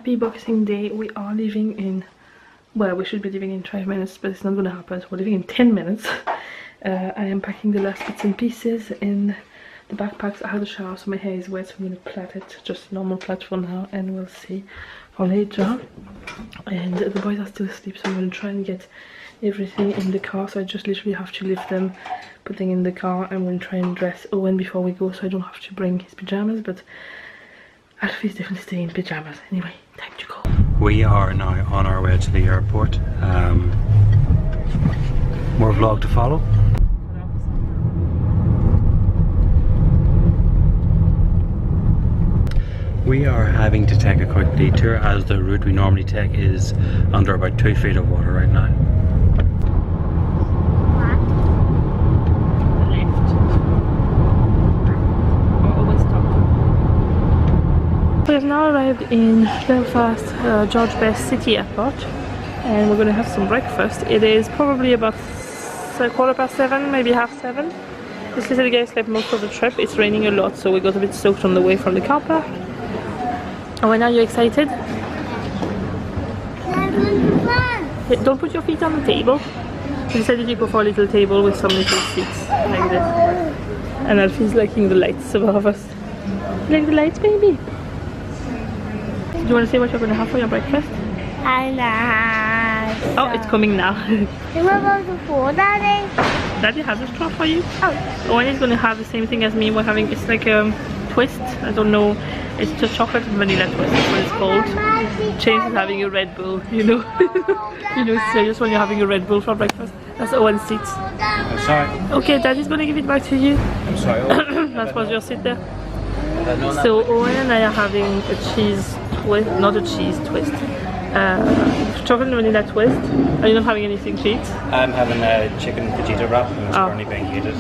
happy Boxing Day. We are leaving in, well, we should be leaving in 5 minutes, but it's not gonna happen, so we're leaving in 10 minutes. I am packing the last bits and pieces in the backpacks. I had a shower, so my hair is wet, so I'm gonna plait it, just normal plait for now, and we'll see for later. And the boys are still asleep, so I'm gonna try and get everything in the car, so I just literally have to lift them, put them in the car. I'm gonna try and dress Eoghan before we go, so I don't have to bring his pajamas, but Alfie's definitely staying in pajamas. Anyway, time to go. We are now on our way to the airport. More vlog to follow. We are having to take a quick detour as the route we normally take is under about 2 feet of water right now. We have now arrived in Belfast George Best City Airport, and we're going to have some breakfast. It is probably about 7:15, maybe 7:30. This little guy slept most of the trip. It's raining a lot, so we got a bit soaked on the way from the car park. Oh, and are you excited? Yeah, don't put your feet on the table. We decided to go for a little table with some little seats like this. And Alfie's liking the lights above us. You like the lights, baby? Do you want to say what you're going to have for your breakfast? Oh, it's coming now. What about the food, Daddy? Daddy has a straw for you. Oh. Owen is going to have the same thing as me. We're having, it's like a twist. I don't know. It's just chocolate and vanilla twist. That's what it's called. James is having a Red Bull, you know. You know, it's serious when you're having a Red Bull for breakfast. That's Owen's seat. I'm sorry. Okay, Daddy's going to give it back to you. I'm sorry. That's what's your seat there. So Owen and I are having a cheese twist, not a cheese twist. Chocolate and vanilla twist. Are you not having anything to eat? I'm having a chicken fajita wrap and it's currently being heated.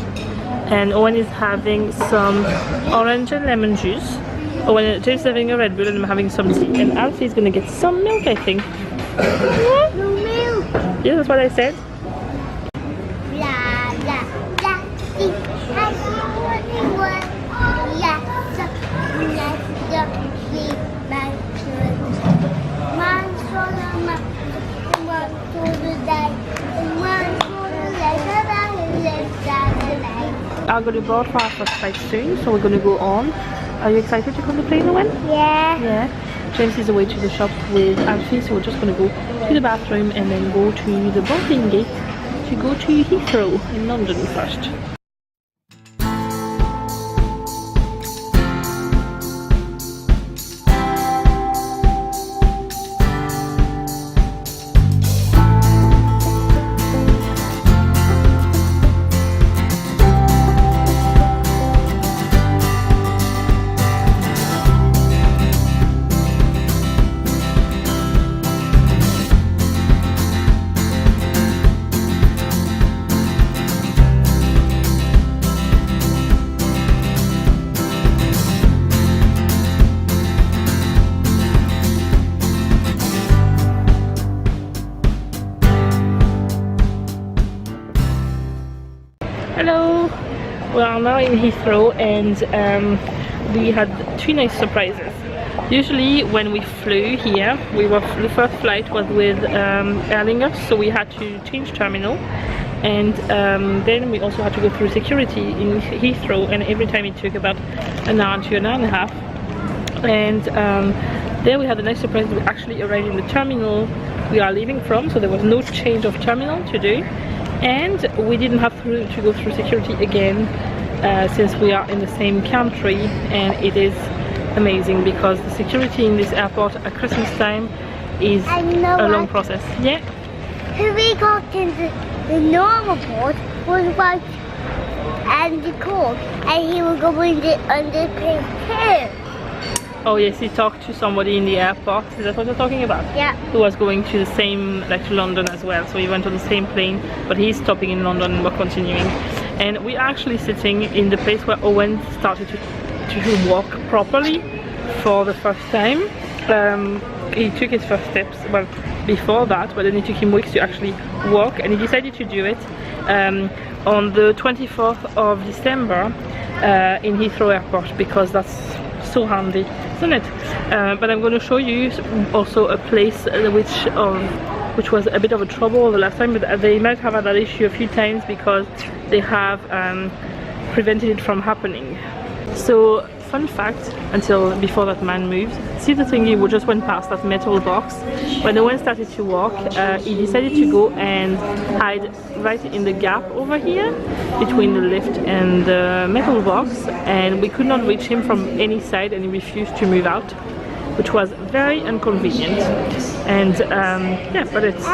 And Owen is having some orange and lemon juice. Owen, James is having a Red Bull and I'm having some tea. And Alfie is going to get some milk, I think. No milk. Yeah, that's what I said. I'm going to board for our first flight soon, so we're going to go on. Are you excited to come to plane, Owen? Yeah. Yeah. James is away to the shop with Alfie, so we're just going to go to the bathroom and then go to the boarding gate to go to Heathrow in London first. Hello! We are now in Heathrow and we had 2 nice surprises. Usually when we flew here, the first flight was with Aer Lingus, so we had to change terminal, and then we also had to go through security in Heathrow, and every time it took about an hour to an hour and a half. And then we had a nice surprise. We actually arrived in the terminal we are leaving from, so there was no change of terminal to do. And we didn't have to go through security again since we are in the same country, and it is amazing because the security in this airport at Christmas time is a long process. Yeah. When we got in the normal port was white and the cold, and he was going the underpaid too. Oh yes, he talked to somebody in the airport. Is that what you're talking about? Yeah. Who was going to the same, like to London as well. So he went on the same plane, but he's stopping in London and we're continuing. And we're actually sitting in the place where Owen started to walk properly for the first time. He took his first steps, well, before that, but then it took him weeks to actually walk, and he decided to do it on the 24th of December in Heathrow Airport, because that's so handy, isn't it? But I'm going to show you also a place which was a bit of a trouble the last time, but they might have had that issue a few times because they have prevented it from happening. So fun fact, until before that man moved, see the thingy who just went past that metal box? When the one started to walk, he decided to go and hide right in the gap over here between the lift and the metal box, and we could not reach him from any side, and he refused to move out, which was very inconvenient. And yeah, but it's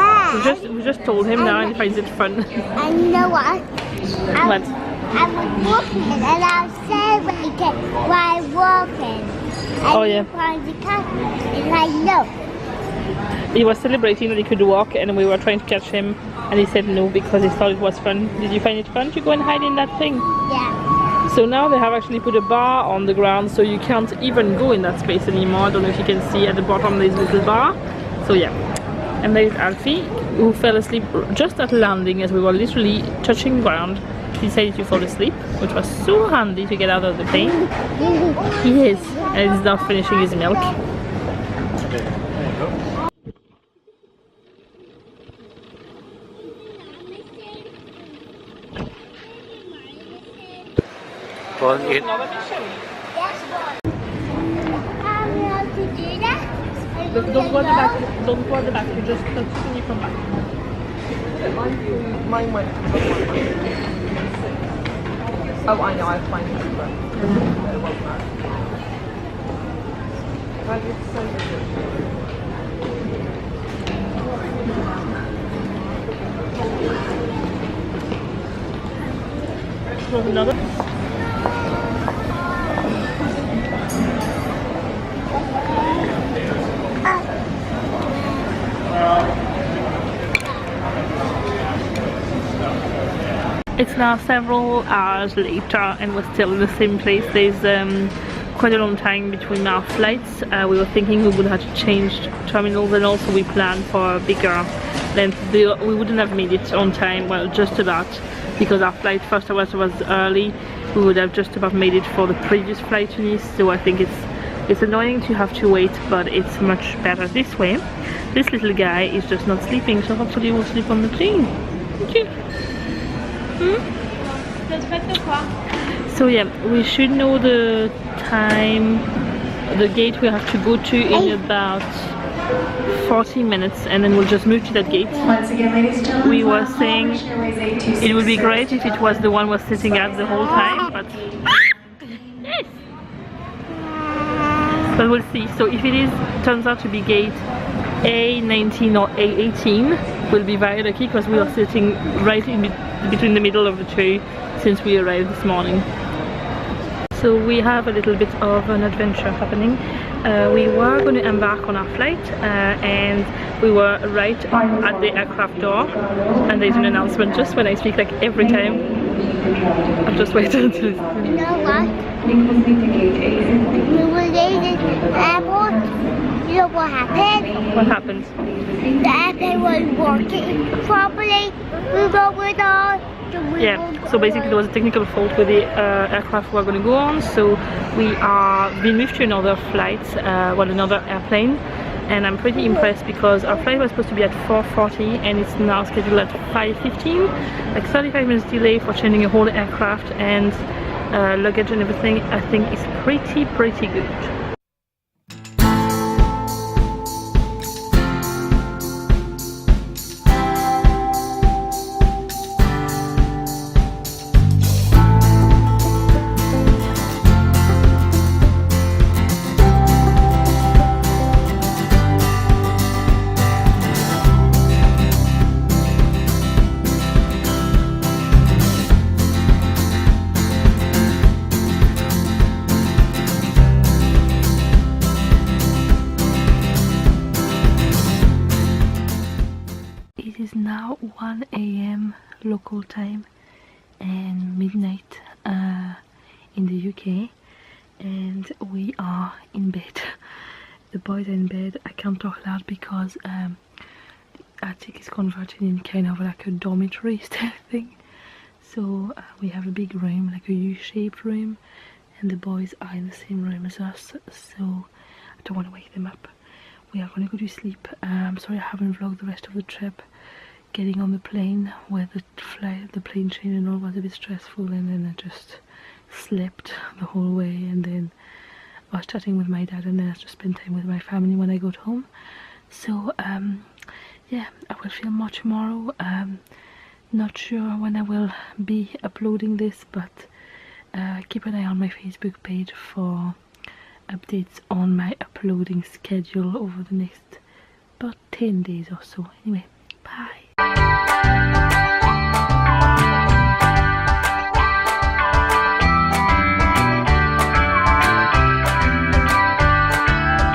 we just told him now, and he finds it fun. And you know what? I was walking and I was celebrating while walking. And oh yeah. Find the cat, and I know. He was celebrating that he could walk, and we were trying to catch him, and he said no because he thought it was fun. Did you find it fun to go and hide in that thing? Yeah. So now they have actually put a bar on the ground, so you can't even go in that space anymore. I don't know if you can see at the bottom there's a little bar. So yeah. And there's Alfie, who fell asleep just at landing as we were literally touching ground. He decided to fall asleep, which was so handy to get out of the plane. He is, and he's now finishing his milk. Well, Another mission. How to do that? Don't go at the back. Don't go at the back. You just continue from back. Mine went. Oh, I know, I've find it, but it wasn't that. But it's so There's another. It's now several hours later and we're still in the same place. There's quite a long time between our flights. We were thinking we would have to change terminals, and also we planned for a bigger length. We wouldn't have made it on time, well, just about, because our flight first hours was early. We would have just about made it for the previous flight to Nice, so I think it's annoying to have to wait, but it's much better this way. This little guy is just not sleeping, so hopefully we'll sleep on the plane. Thank you. So yeah, we should know the time, the gate we have to go to in about 40 minutes, and then we'll just move to that gate. Once again, ladies and gentlemen, We were saying it would be great if it was the one we're sitting at the whole time, but yes, but we'll see. So if it turns out to be gate A19 or A18, we'll be very lucky because we are sitting right in between the middle of the two since we arrived this morning. So we have a little bit of an adventure happening. We were going to embark on our flight and we were right at the aircraft door, and there's an announcement just when I speak, like every time. I'll just wait until it's... You know what? We were late at the airport. You know what happened? What happened? The airplane was working properly. We were with all. Yeah, so basically there was a technical fault with the aircraft we're going to go on, so we are being moved to another flight, another airplane, and I'm pretty impressed because our flight was supposed to be at 4:40 and it's now scheduled at 5:15, like 35 minutes delay for changing a whole aircraft, and luggage and everything. I think is pretty good. It is now 1 AM local time and midnight in the UK, and we are in bed. The boys are in bed. I can't talk loud because the attic is converted in kind of like a dormitory style thing. So we have a big room, like a U-shaped room, and the boys are in the same room as us, so I don't want to wake them up. We are going to go to sleep. Sorry I haven't vlogged the rest of the trip. Getting on the plane where the plane train and all was a bit stressful, and then I just slept the whole way, and then I was chatting with my dad, and then I just spent time with my family when I got home. So yeah, I will film more tomorrow. Not sure when I will be uploading this, but keep an eye on my Facebook page for updates on my uploading schedule over the next about 10 days or so. Anyway, bye.